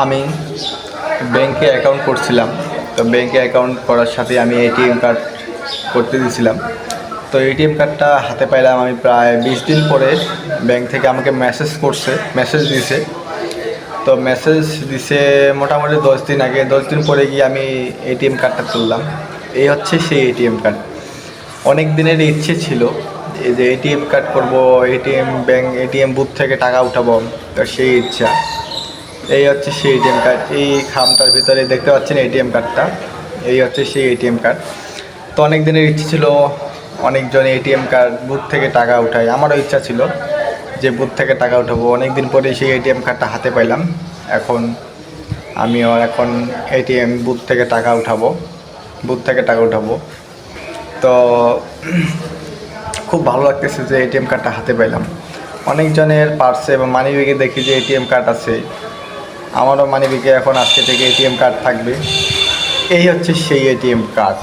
আমি ব্যাংকে অ্যাকাউন্ট করছিলাম। তো ব্যাংকে অ্যাকাউন্ট করার সাথে আমি এটিএম কার্ড করতে দিয়েছিলাম। তো এটিএম কার্ডটা হাতে পাইলাম আমি প্রায় 20 দিন পরে। ব্যাংক থেকে আমাকে মেসেজ দিয়েছে। তো মেসেজ দিছে মোটামুটি 10 দিন আগে। 10 দিন পরে গিয়ে আমি এটিএম কার্ডটা তুললাম। এই হচ্ছে সেই এটিএম কার্ড। অনেক দিনের ইচ্ছে ছিল এই যে এটিএম কার্ড করবো, এটিএম বুথ থেকে টাকা উঠাবো। তো সেই ইচ্ছা, এই হচ্ছে সেই এটিএম কার্ড। এই খামটার ভিতরে দেখতে পাচ্ছেন এটিএম কার্ডটা, এই হচ্ছে সেই এটিএম কার্ড। তো অনেক দিনের ইচ্ছে ছিল, অনেকজন এটিএম কার্ড বুথ থেকে টাকা উঠায়, আমারও ইচ্ছা ছিল যে বুথ থেকে টাকা উঠাবো। অনেক দিন পরে সেই এটিএম কার্ডটা হাতে পাইলাম। এখন এটিএম বুথ থেকে টাকা উঠাবো। তো খুব ভালো লাগতেছে যে এটিএম কার্ডটা হাতে পাইলাম। অনেকজনের পার্সে বা মানিব্যাগে দেখি যে এটিএম কার্ড আছে, আমারও মানিব্যাগে এখন আজকে থেকে এটিএম কার্ড থাকবে। এই হচ্ছে সেই এটিএম কার্ড।